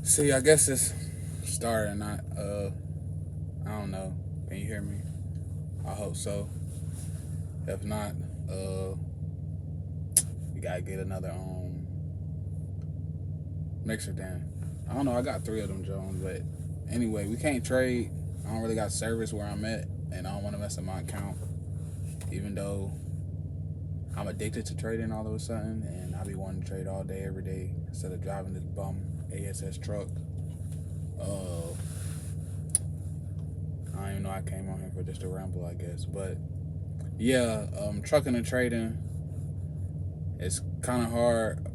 See, I guess it's starting. I don't know. Can you hear me? I hope so. If not, we gotta get another mixer then. I don't know. I got three of them Jones, but anyway, we can't trade. I don't really got service where I'm at, and I don't want to mess up my account. Even though I'm addicted to trading all of a sudden, and I be wanting to trade all day, every day, instead of driving this bum ASS truck. Uh, I don't even know I came on here for just a ramble, I guess. But yeah, trucking and trading, it's kind of hard.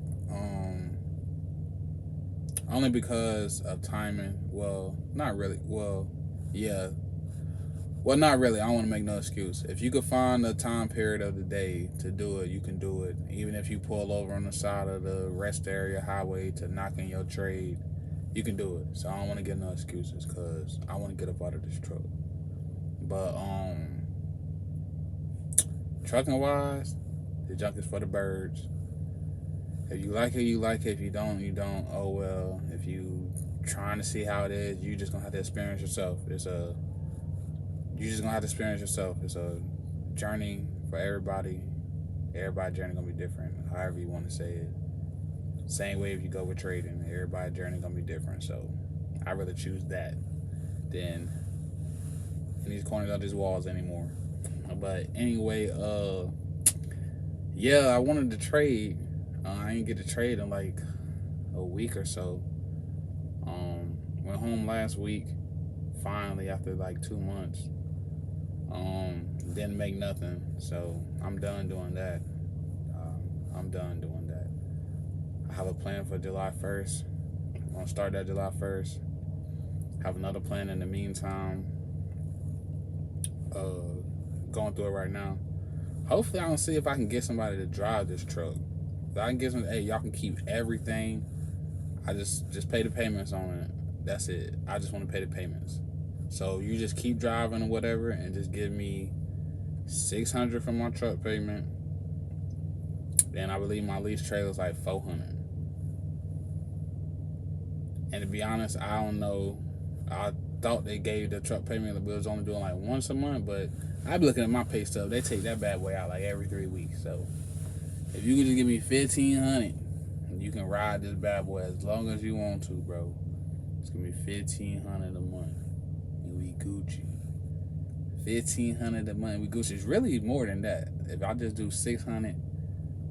Only because of timing. Well, not really. Well, yeah. Well, not really. I don't want to make no excuse. If you could find a time period of the day to do it, you can do it. Even if you pull over on the side of the rest area highway to knock in your trade, you can do it. So I don't want to get no excuses because I want to get up out of this truck. But trucking wise, the junk is for the birds. If you like it, you like it. If you don't, you don't. Oh well. If you trying to see how it is, you just gonna have to experience yourself. You just gonna have to experience yourself. It's a journey for everybody. Everybody's journey gonna be different. However you want to say it. Same way if you go with trading, everybody's journey gonna be different. So I rather choose that than in these corners of these walls anymore. But anyway, yeah, I wanted to trade. I didn't get to trade in like a week or so. Went home last week, finally after like 2 months. Didn't make nothing, so I'm done doing that. I'm done doing that. I have a plan for July 1st. I'm gonna start that July 1st. Have another plan in the meantime. Going through it right now. Hopefully, I can see if I can get somebody to drive this truck. If I can get some, hey, y'all can keep everything. I just pay the payments on it. That's it. I just want to pay the payments. So you just keep driving or whatever, and just give me $600 for my truck payment. Then I believe my lease trailer is like $400. And to be honest, I don't know. I thought they gave the truck payment, but it was only doing like once a month. But I be looking at my pay stub. They take that bad boy out like every 3 weeks. So if you can just give me $1,500, you can ride this bad boy as long as you want to, bro. It's gonna be $1,500 a month, and we Gucci. $1,500 a month, we Gucci. It's really more than that. If I just do 600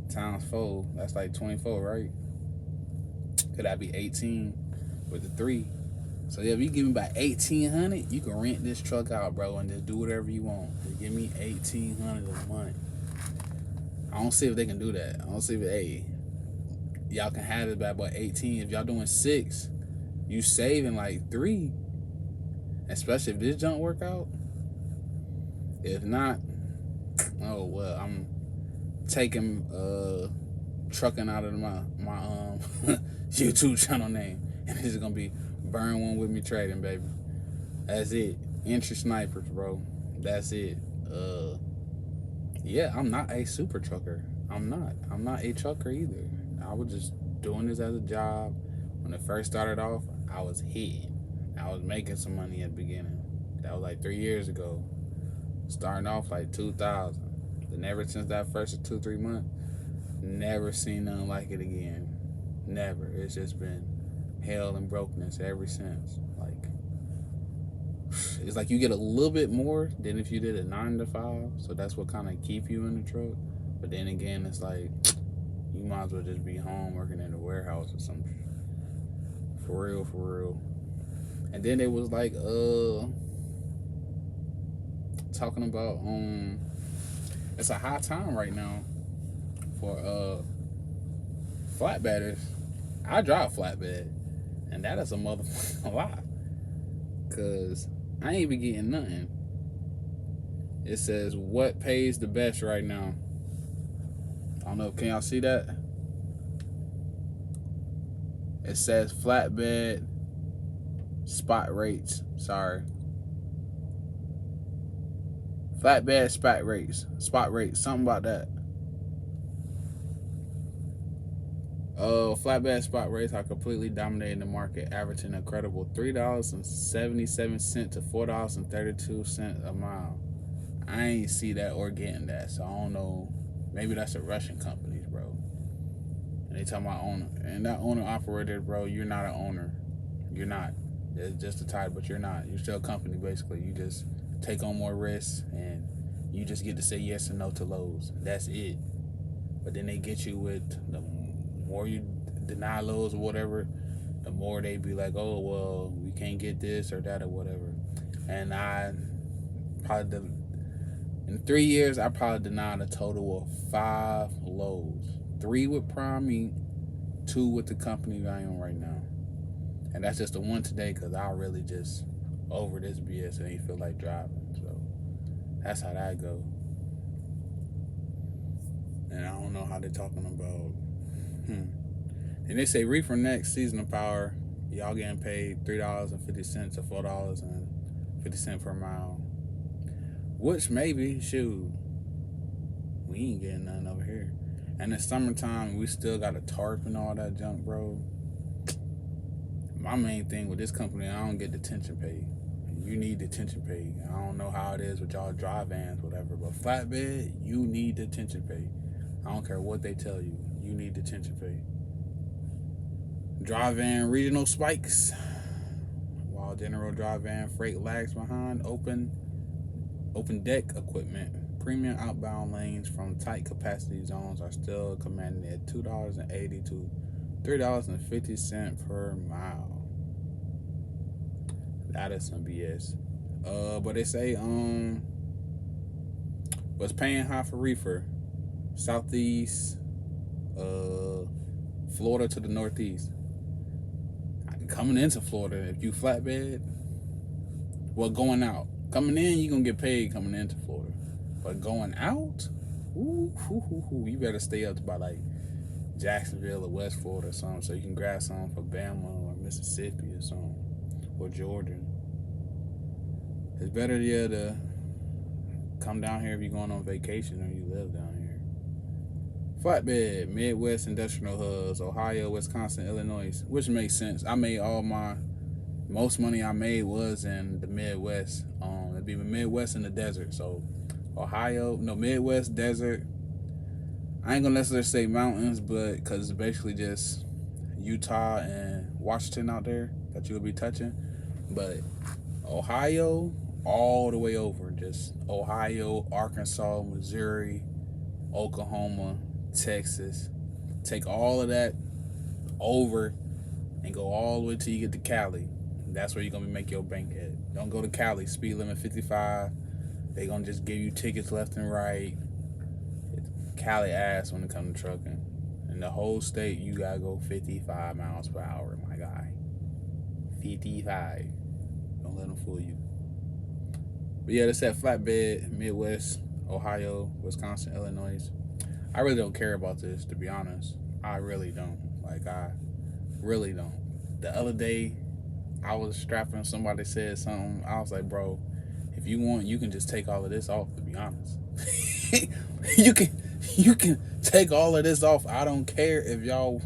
times 4, that's like 24, right? Could that be 18 with the 3? So yeah, if you give me about 1,800, you can rent this truck out, bro, and just do whatever you want. Just give me 1,800 a month. I don't see if they can do that. I don't see if hey, y'all can have it bad boy 18. If y'all doing 6, you saving like 3. Especially if this junk work out. If not, oh well, I'm taking trucking out of my YouTube channel name, and this is gonna be Burn One With Me Trading, baby. That's it. Entry snipers, bro. That's it. Yeah, I'm not a super trucker. I'm not a trucker either. I was just doing this as a job. When it first started off, I was hitting. I was making some money at the beginning. That was like 3 years ago. Starting off like 2,000. Then ever since that first 2-3 months, never seen nothing like it again. Never. It's just been hell and brokenness ever since. Like, it's like you get a little bit more than if you did a 9 to 5. So that's what kind of keep you in the truck. But then again, it's like you might as well just be home working in a warehouse or something. For real. And then it was like talking about it's a high time right now for flatbedders. I drive flatbed, and that is a motherfucking lot, cause I ain't be getting nothing. It says what pays the best right now. I don't know, can y'all see that? It says flatbed spot rates. Sorry. Flatbed spot rates. Something about that. Flatbed spot rates are completely dominating the market, averaging an incredible $3.77 to $4.32 a mile. I ain't see that or getting that, so I don't know. Maybe that's the Russian companies, bro. And they talking about owner, and that owner operator, bro. You're not an owner. You're not. It's just a title, but you're not. You're still a company, basically. You just take on more risks, and you just get to say yes or no to loads. That's it. But then they get you with the more you deny loads or whatever, the more they be like, oh well, we can't get this or that or whatever. And I probably in 3 years I probably denied a total of 5 loads. 3 with Prime Meat, 2 with the company that I am right now. And that's just the one today because I really just over this BS and ain't feel like driving. So that's how that go. And I don't know how they're talking about. And they say reefer next seasonal power, y'all getting paid $3.50 to $4.50 per mile. Which maybe, shoot, we ain't getting nothing over here. And it's summertime, we still got a tarp and all that junk, bro. My main thing with this company, I don't get detention pay. You need detention pay. I don't know how it is with y'all dry vans, whatever, but flatbed, you need detention pay. I don't care what they tell you. You need detention pay. Dry van regional spikes. While general dry van freight lags behind open deck equipment, premium outbound lanes from tight capacity zones are still commanding at $2.80 to $3.50 per mile. That is some BS. But they say what's paying high for reefer? Southeast, Florida to the northeast. Coming into Florida, if you flatbed, well, going out. Coming in, you're going to get paid coming into Florida. But going out, you better stay up to about like Jacksonville or West Florida or something so you can grab something for Bama or Mississippi or something, or Georgia. It's better to come down here if you're going on vacation or you live down here. Flatbed, Midwest industrial hubs, Ohio, Wisconsin, Illinois, which makes sense. I made most money I made was in the Midwest. It'd be the Midwest and the desert. So Midwest, desert. I ain't gonna necessarily say mountains, but because it's basically just Utah and Washington out there that you'll be touching. But Ohio, all the way over, just Ohio, Arkansas, Missouri, Oklahoma, Texas. Take all of that over and go all the way till you get to Cali. That's where you're gonna make your bank at. Don't go to Cali. Speed limit 55. They gonna just give you tickets left and right. Cali ass when it comes to trucking. In the whole state, you gotta go 55 miles per hour, my guy. 55. Don't let them fool you. But yeah, that's that flatbed, Midwest, Ohio, Wisconsin, Illinois. I really don't care about this, to be honest. I really don't. I really don't. The other day, I was strapping, somebody said something. I was like, bro, if you want, you can just take all of this off, to be honest. you can take all of this off. I don't care if y'all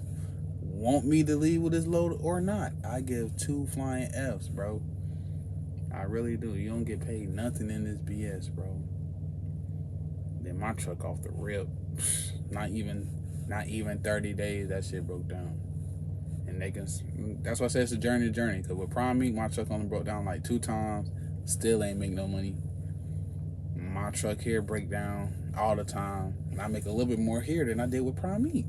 want me to leave with this load or not. I give 2 flying Fs, bro. I really do. You don't get paid nothing in this BS, bro. Then my truck off the rip, not even 30 days, that shit broke down. And that's why I say it's a journey. Because with Prime Meat, my truck only broke down like 2 times. Still ain't make no money. My truck here break down all the time. And I make a little bit more here than I did with Prime Meat.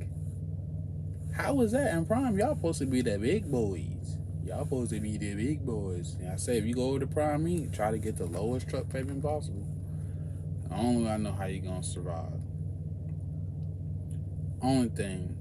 How is that? And Prime, y'all supposed to be the big boys. Y'all supposed to be the big boys. And I say, if you go over to Prime Meat, try to get the lowest truck payment possible. Only I know how you gonna survive. Only thing.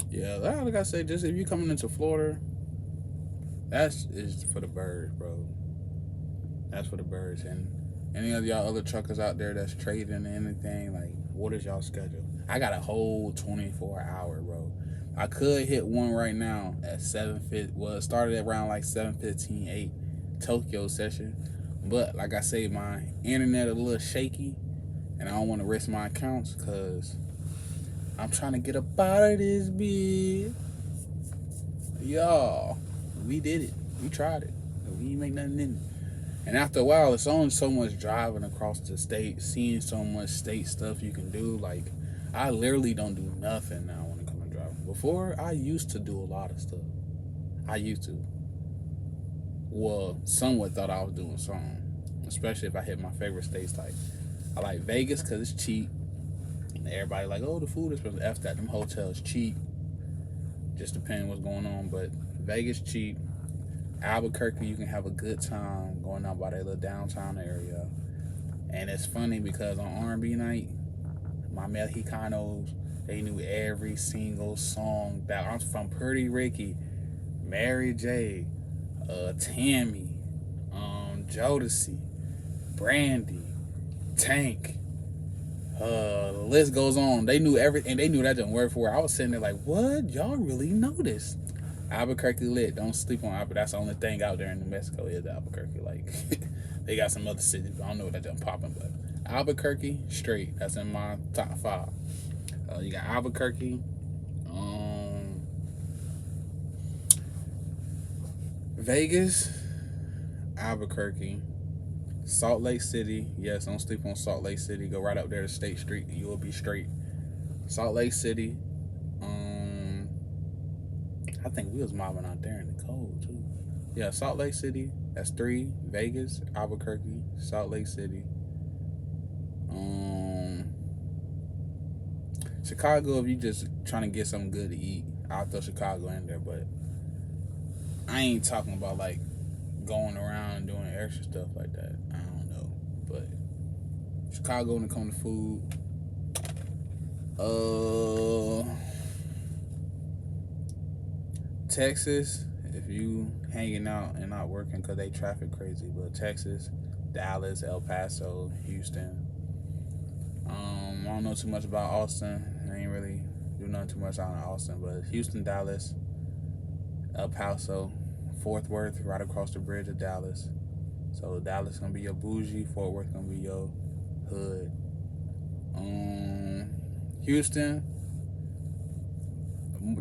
Yeah, like I say, just if you coming into Florida, is for the birds, bro. That's for the birds. And any of y'all other truckers out there that's trading anything, like What is y'all schedule? I got a whole 24-hour, bro. I could hit one right now at 7:50. Well, it started around like 7:15, 8 Tokyo session. But like I say, my internet a little shaky, and I don't want to risk my accounts because I'm trying to get up out of this bitch. Y'all, we did it. We tried it. We ain't make nothing in it. And after a while, it's only so much driving across the state, seeing so much state stuff you can do. Like, I literally don't do nothing now when it comes to driving. Before, I used to do a lot of stuff. I used to. Well, somewhat thought I was doing something. Especially if I hit my favorite states. Like, I like Vegas because it's cheap. And everybody like, oh, the food is supposed to F that. Them hotels cheap. Just depending what's going on. But Vegas cheap. Albuquerque, you can have a good time going out by that little downtown area. And it's funny because on R&B night, my Mexicanos, they knew every single song that I'm from. Pretty Ricky, Mary J, Tammy, Jodeci, Brandy, Tank. The list goes on. They knew everything. They knew that didn't work for her. I was sitting there like, what? Y'all really know this? Albuquerque lit. Don't sleep on Albuquerque. That's the only thing out there in New Mexico is Albuquerque. Like, they got some other cities, but I don't know what that done popping. But Albuquerque, straight. That's in my top 5. You got Albuquerque, Vegas, Albuquerque, Salt Lake City. Yes, don't sleep on Salt Lake City. Go right up there to State Street. You will be straight. Salt Lake City. I think we was mobbing out there in the cold too. Yeah, Salt Lake City. That's 3. Vegas, Albuquerque, Salt Lake City. Chicago, if you just trying to get something good to eat, I'll throw Chicago in there. But I ain't talking about like going around and doing extra stuff like that. I don't know. But Chicago when it comes to food. Texas, if you hanging out and not working because they traffic crazy, but Texas, Dallas, El Paso, Houston. I don't know too much about Austin. I ain't really do nothing too much out in Austin, but Houston, Dallas, El Paso, Fort Worth, right across the bridge of Dallas. So Dallas gonna be your bougie, Fort Worth gonna be your hood. Houston,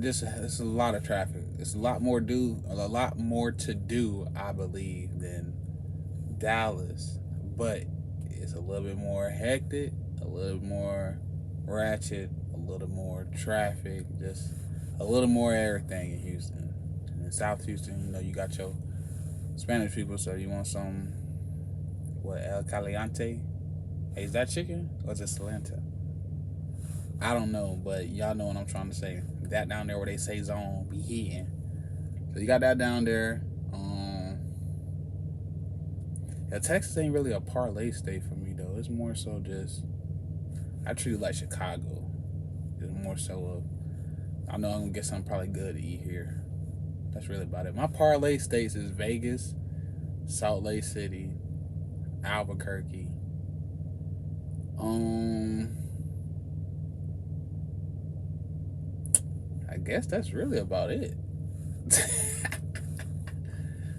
just it's a lot of traffic. It's a lot more to do, I believe, than Dallas, but it's a little bit more hectic, a little more ratchet, a little more traffic, just a little more everything in Houston. And in South Houston, you know, you got your Spanish people, so you want some El Caliente? Hey, is that chicken or is it Salenta? I don't know, but y'all know what I'm trying to say. That down there where they say zone be hitting. So you got that down there. Yeah, Texas ain't really a parlay state for me though. It's more so just I treat it like Chicago. It's more so of I know I'm gonna get something probably good to eat here. That's really about it. My parlay states is Vegas, Salt Lake City, Albuquerque. I guess that's really about it.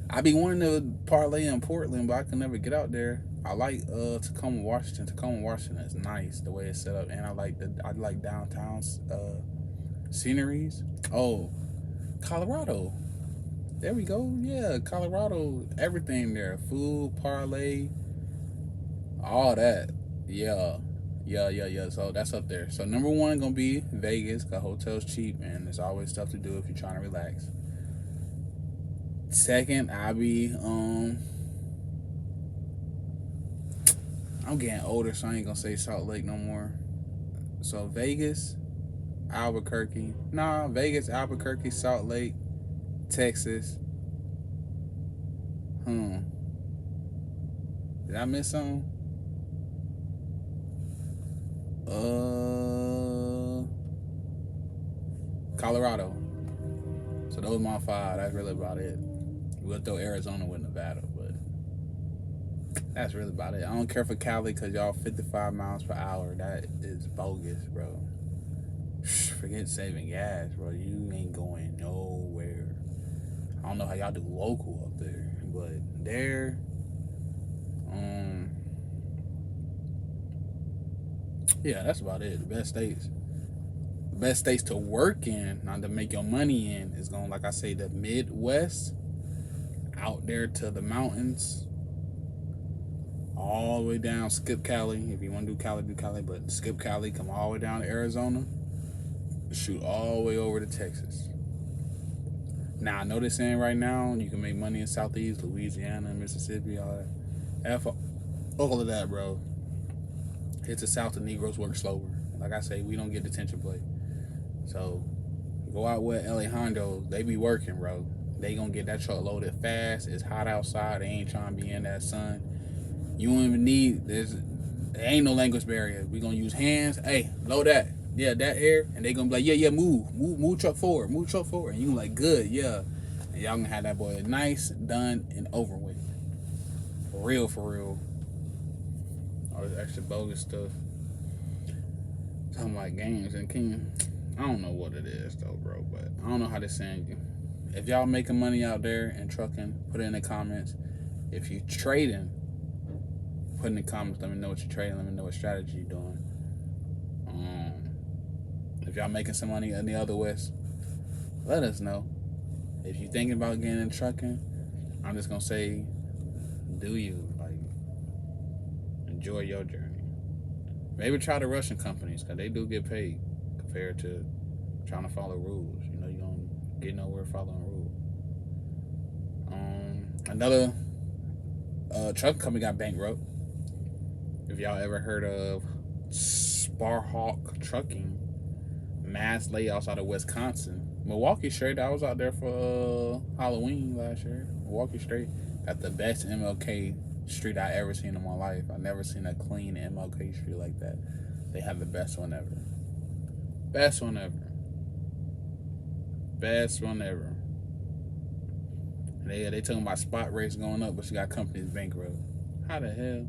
I be wanting to parlay in Portland, but I can never get out there. I like Tacoma, Washington. Tacoma, Washington is nice the way it's set up, and I like downtown sceneries. Oh, Colorado. There we go. Yeah, Colorado. Everything there. Food, parlay, all that. Yeah. So that's up there. So number 1 gonna be Vegas, cause hotels cheap and there's always stuff to do if you're trying to relax. Second, I'll be I'm getting older, so I ain't gonna say Salt Lake no more. So Vegas, Albuquerque. Vegas, Albuquerque, Salt Lake, Texas. Did I miss something? Colorado. So those are my 5. That's really about it. We'll throw Arizona with Nevada, but That's really about it. I don't care for Cali because y'all 55 miles per hour. That is bogus, bro. Forget saving gas, bro. You ain't going nowhere. I don't know how y'all do local up there, but there, yeah, that's about it. The best states to work in, not to make your money in, is going, like I say, the Midwest, out there to the mountains, all the way down, skip Cali. If you want to do Cali, but skip Cali, come all the way down to Arizona, shoot all the way over to Texas. Now, I know they're saying right now you can make money in Southeast, Louisiana, Mississippi, all that. All of that, bro. Hit the South, the Negroes work slower. Like I say, we don't get detention play. So, go out with LA Hondos, they be working, bro. They gonna get that truck loaded fast. It's hot outside. They ain't trying to be in that sun. You don't even need, there ain't no language barrier. We gonna use hands. Hey, load that. Yeah, that air. And they gonna be like, yeah, move truck forward. And you like, good, yeah. And y'all gonna have that boy nice, done, and over with. For real. All this extra bogus stuff. Talking about games and King. I don't know what it is though, bro, but I don't know how they're saying you. If y'all making money out there and trucking, put it in the comments. If you trading, put in the comments. Let me know what you're trading. Let me know what strategy you're doing. If y'all making some money in the other West, let us know. If you're thinking about getting in trucking, I'm just gonna say, do you, like, enjoy your journey. Maybe try the Russian companies, because they do get paid compared to trying to follow rules. You know, you don't get nowhere following rules. Another trucking company got bankrupt. If y'all ever heard of Sparhawk Trucking, mass layoffs out of Wisconsin. Milwaukee straight, I was out there for Halloween last year. Milwaukee straight got the best MLK street I ever seen in my life. I never seen a clean MLK street like that. They have the best one ever. Best one ever. And they talking about spot rates going up, but she got companies bankrupt. How the hell?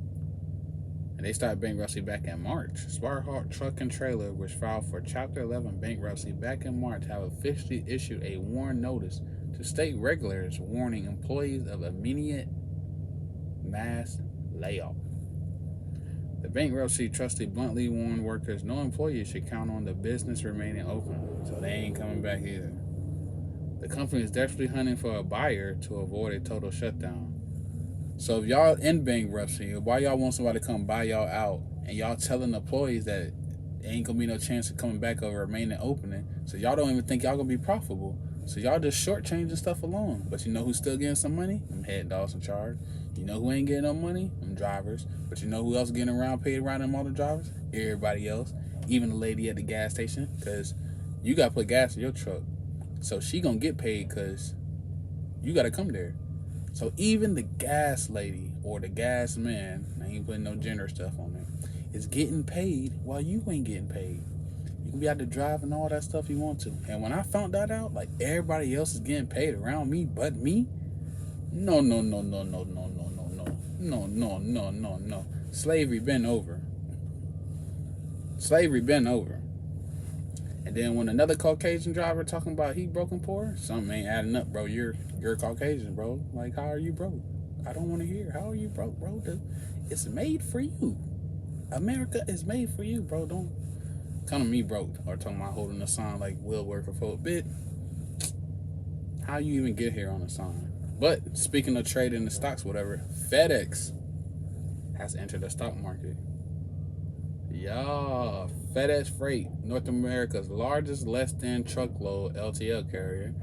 And they started bankruptcy back in March. Sparhawk Truck and Trailer, which filed for Chapter 11 bankruptcy back in March, have officially issued a warn notice to state regulators warning employees of immediate mass layoff. The bankruptcy trustee bluntly warned workers no employee should count on the business remaining open, so they ain't coming back either. The company is desperately hunting for a buyer to avoid a total shutdown. So if y'all in bankruptcy, why y'all want somebody to come buy y'all out, and y'all telling employees that there ain't gonna be no chance of coming back or remaining opening, so y'all don't even think y'all gonna be profitable. So y'all just shortchanging stuff along. But you know who's still getting some money? Them head dogs in charge. You know who ain't getting no money? Them drivers. But you know who else getting paid around them other drivers? Everybody else. Even the lady at the gas station. Because you got to put gas in your truck. So she going to get paid because you got to come there. So even the gas lady or the gas man, I ain't putting no gender stuff on there, is getting paid while you ain't getting paid. You can be out there driving all that stuff you want to. And when I found that out, like everybody else is getting paid around me but me, no. Slavery been over. And then when another Caucasian driver talking about he broke and poor, something ain't adding up, bro. You're Caucasian, bro. Like, how are you broke? I don't want to hear. How are you broke, bro? It's made for you. America is made for you, bro. Don't come to me broke or talking about holding a sign like we'll work for a bit. How you even get here on a sign? But speaking of trading the stocks, whatever, FedEx has entered the stock market. Yeah, FedEx Freight, North America's largest less-than truckload LTL carrier.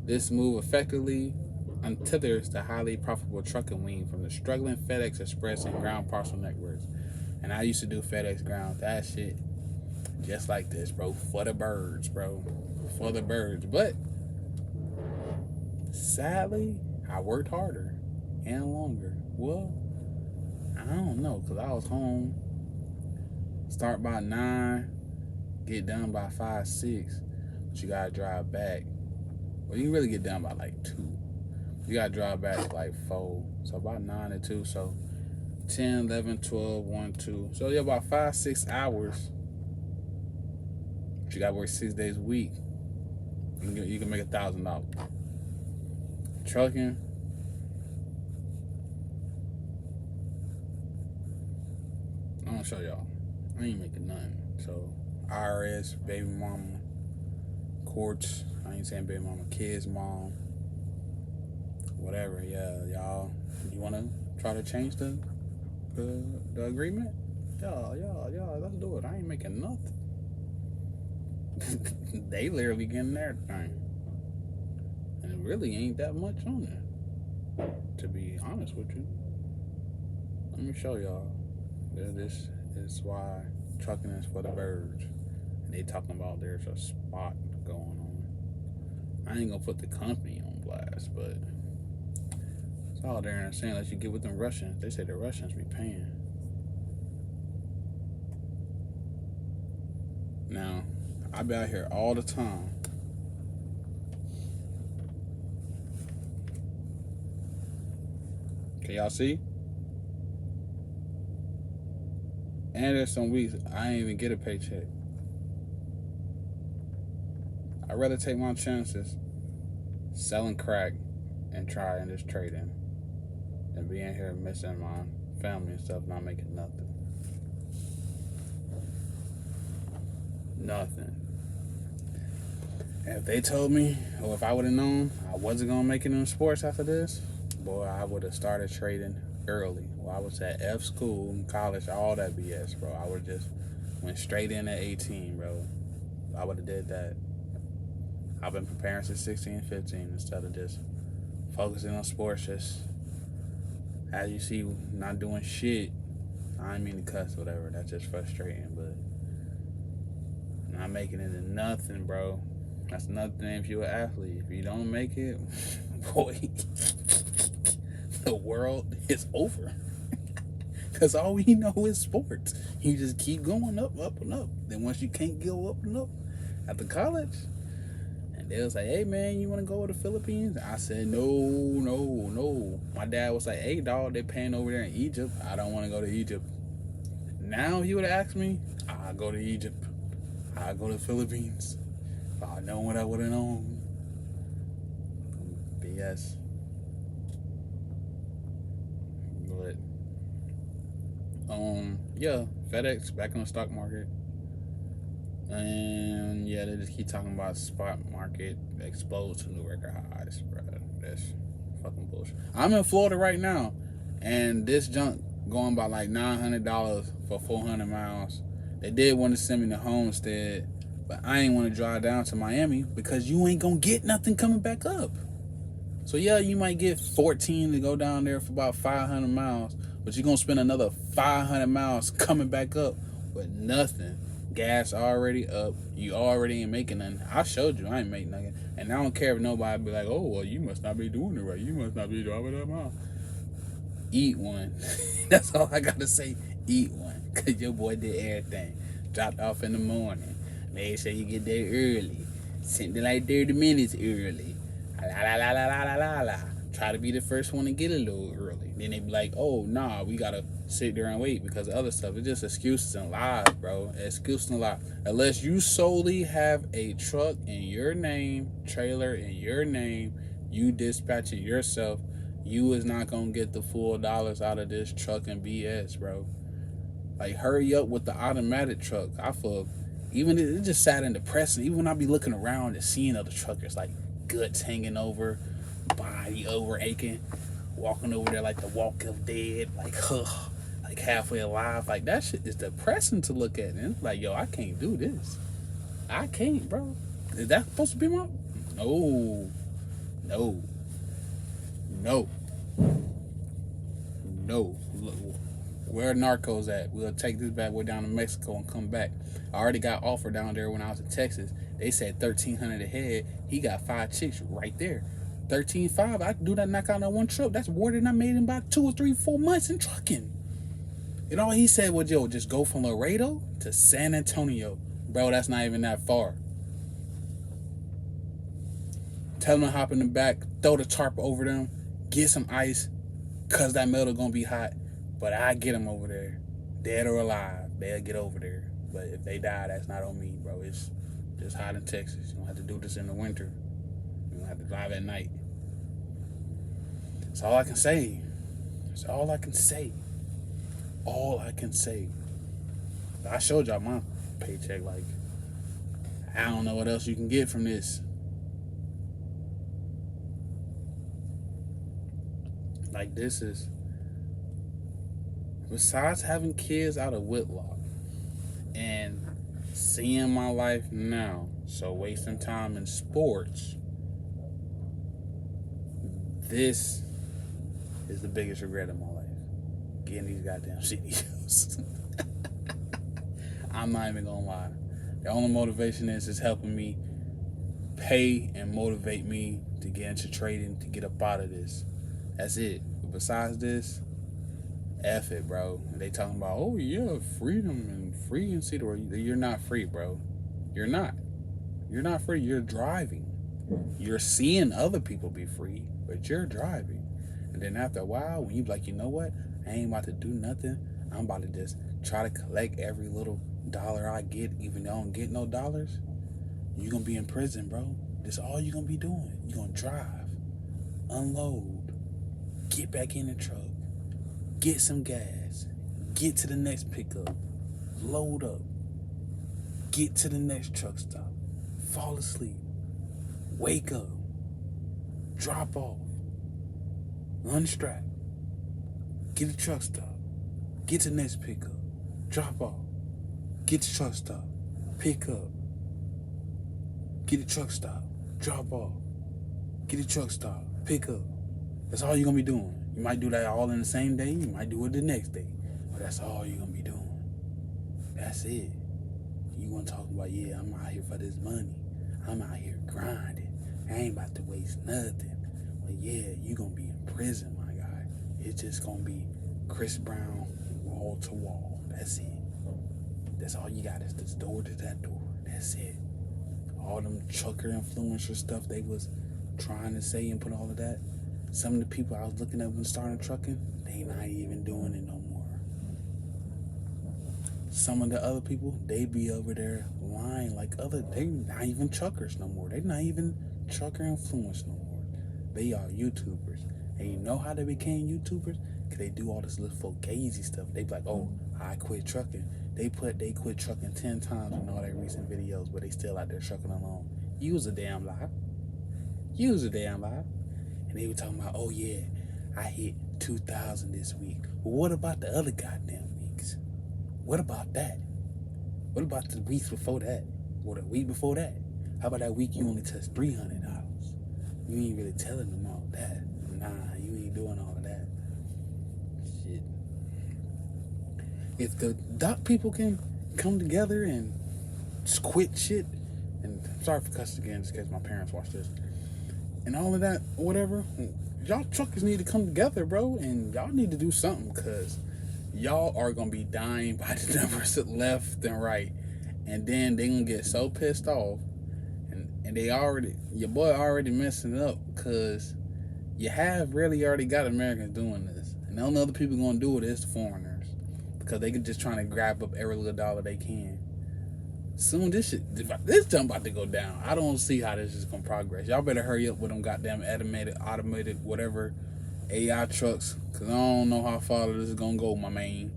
This move effectively untethers the highly profitable trucking wing from the struggling FedEx Express and ground parcel networks. And I used to do FedEx ground. That shit just like this, bro. For the birds, bro. For the birds. But sadly, I worked harder and longer. Well, I don't know, because I was home. Start by 9, get done by 5, 6. But you got to drive back. Well, you can really get done by like 2. You got to drive back like 4. So about 9 to 2. So 10, 11, 12, 1, 2. So yeah, about 5, 6 hours. But you gotta work 6 days a week. You can make $1,000. Trucking, I'm gonna show y'all. I ain't making nothing. So IRS, baby mama, courts. I ain't saying baby mama, kids, mom, whatever. Yeah, y'all. You wanna try to change the agreement? Yeah. Let's do it. I ain't making nothing. They literally getting everything, and it really ain't that much on there. To be honest with you, let me show y'all. This is why trucking is for the birds. And they talking about there's a spot going on. I ain't gonna put the company on blast, but it's all there and saying, unless you get with them Russians. They say the Russians be paying. Now, I be out here all the time. Can y'all see? And there's some weeks I ain't even get a paycheck. I'd rather take my chances selling crack and try and just trading than being here missing my family and stuff, not making nothing. Nothing. And if they told me, or if I would have known I wasn't gonna make it in sports after this, boy, I would have started trading early. Well, I was at F school, college, all that BS, bro. I would have just went straight in at 18, bro. I would have did that. I've been preparing since 16, 15 instead of just focusing on sports. Just as you see, not doing shit. I ain't mean to cuss, whatever. That's just frustrating, but not making it into nothing, bro. That's nothing if you're an athlete. If you don't make it, boy, the world is over. Because all we know is sports. You just keep going up, up, and up. Then once you can't go up and up after college, and they was like, hey, man, you want to go to the Philippines? I said, no. My dad was like, hey, dog, they paying over there in Egypt. I don't want to go to Egypt. Now, if you would have asked me, I'd go to Egypt. I'd go to the Philippines. If I know what I would have known. BS. But, yeah, FedEx back on the stock market. And yeah, they just keep talking about spot market explodes to new record highs, bro. That's fucking bullshit. I'm in Florida right now, and this junk going by like $900 for 400 miles. They did want to send me to Homestead, but I ain't want to drive down to Miami because you ain't gonna get nothing coming back up. So yeah, you might get 14 to go down there for about 500 miles, but you're gonna spend another 500 miles coming back up with nothing. Gas already up. You already ain't making nothing. I showed you I ain't make nothing. And I don't care if nobody be like, oh, well, you must not be doing it right. You must not be driving that mile. Eat one. That's all I got to say. Eat one. Because your boy did everything. Dropped off in the morning. Made sure you get there early. Sent it like 30 minutes early. La. Try to be the first one to get a little early. Then they be like, oh, nah, we got to sit there and wait because of other stuff. It's just excuses and lies, bro. Excuses and lies. Unless you solely have a truck in your name, trailer in your name, you dispatch it yourself, you is not going to get the full dollars out of this truck and BS, bro. Like, hurry up with the automatic truck. I feel, even it just sad and depressing. Even when I be looking around and seeing other truckers, like, guts hanging over, body over aching, walking over there like the walk of dead, like like halfway alive. Like that shit is depressing to look at. And it's like, yo, I can't do this. I can't, bro. Is that supposed to be my? No. Look, where narcos at? We'll take this bad boy down to Mexico and come back. I already got offered down there when I was in Texas. They said $1,300 a head. He got 5 chicks right there. 13.5. I can do that, knock out on one trip. That's more than I made in about 2 or 3, 4 months in trucking. And all he said was, yo, just go from Laredo to San Antonio. Bro, that's not even that far. Tell them to hop in the back, throw the tarp over them, get some ice, cause that metal gonna be hot. But I get them over there, dead or alive. They'll get over there. But if they die, that's not on me, bro. It's just hot in Texas. You don't have to do this in the winter. You don't have to drive at night. That's all I can say. That's all I can say. All I can say. I showed y'all my paycheck. Like, I don't know what else you can get from this. Like, this is, besides having kids out of wedlock and seeing my life now, so wasting time in sports, this is the biggest regret of my life. Getting these goddamn CDOs. I'm not even gonna lie. The only motivation is helping me pay and motivate me to get into trading, to get up out of this. That's it. But besides this, F it, bro. They talking about, oh yeah, freedom and free and see the world. You're not free, bro. You're not. You're not free. You're driving. You're seeing other people be free, but you're driving. And then after a while, when you be like, you know what? I ain't about to do nothing. I'm about to just try to collect every little dollar I get, even though I don't get no dollars. You're going to be in prison, bro. That's all you're going to be doing. You're going to drive, unload, get back in the truck, get some gas, get to the next pickup, load up, get to the next truck stop, fall asleep, wake up, drop off, unstrap, get a truck stop, get to the next pickup, drop off, get to truck stop, pick up, get a truck stop, drop off, get a truck stop, pick up. That's all you're going to be doing. You might do that all in the same day. You might do it the next day. But that's all you're going to be doing. That's it. You want to talk about, yeah, I'm out here for this money. I'm out here grinding. I ain't about to waste nothing. But yeah, you're going to be in prison, my guy. It's just going to be Chris Brown wall to wall. That's it. That's all you got is this door to that door. That's it. All them trucker influencer stuff they was trying to say and put all of that. Some of the people I was looking at when starting trucking, they not even doing it no more. Some of the other people, they be over there lying like they not even truckers no more. They not even trucker influence no more. They are YouTubers. And you know how they became YouTubers? Because they do all this little fugazi stuff. They be like, oh, I quit trucking. They quit trucking 10 times in all their recent videos, but they still out there trucking along. Use a damn lie. Use a damn lie. And they were talking about, oh yeah, I hit 2,000 this week. Well, what about the other goddamn weeks? What about that? What about the weeks before that? Or the week before that? How about that week you only touched $300? You ain't really telling them all that. Nah, you ain't doing all of that. Shit. If the doc people can come together and just quit shit, and I'm sorry for cussing again, just in case my parents watch this, and all of that, whatever, y'all truckers need to come together, bro, and y'all need to do something, because y'all are going to be dying by the numbers left and right, and then they going to get so pissed off, and your boy already messing up, because you have really already got Americans doing this, and the only other people going to do it is the foreigners, because they can just trying to grab up every little dollar they can. Soon this jump about to go down. I don't see how this is gonna progress. Y'all better hurry up with them goddamn automated, whatever AI trucks, cause I don't know how far this is gonna go, my man.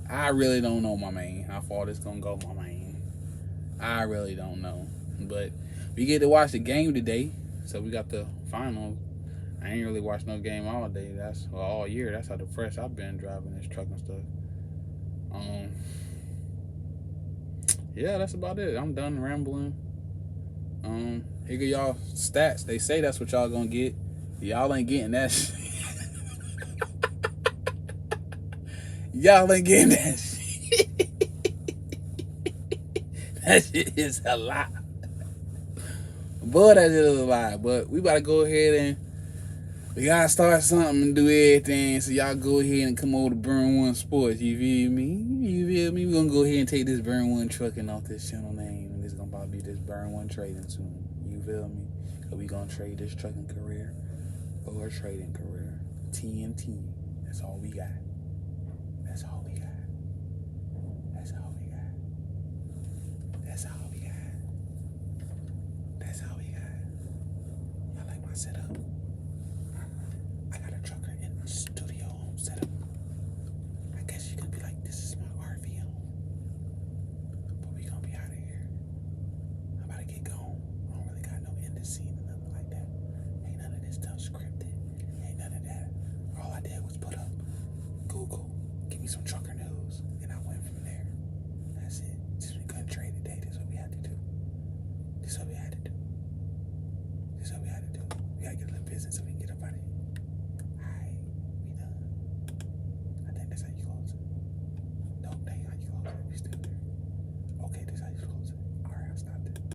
I really don't know, my man, how far this gonna go, my man. I really don't know. But we get to watch the game today, so we got the finals. I ain't really watched no game all day. All year. That's how depressed I've been driving this truck and stuff. Yeah, that's about it. I'm done rambling. Here go y'all stats. They say that's what y'all gonna get. Y'all ain't getting that shit. Y'all ain't getting that shit. That shit is a lie. Boy, that shit is a lie. But we about to go ahead and we gotta start something and do everything. So y'all go ahead and come over to Burn One Sports. You feel me? We gonna go ahead and take this Burn One trucking off this channel name, and it's gonna probably be this Burn One trading soon. You feel me? So we gonna trade this trucking career for a trading career. TNT. That's all we got. That's all we got. That's all we got. That's all we got. That's all we got. I like my setup. I got a trucker in the studio home setup. I guess you could be like, this is my RV home. But we gonna be out of here. I'm about to get gone. I don't really got no end to scene or nothing like that. Ain't none of this stuff scripted. Ain't none of that. All I did was put up Google, give me some trucker news, and I went from there. That's it. Since we couldn't trade today, this is what we had to do. This is what we had to do. This is what we had to do. We gotta get a little business.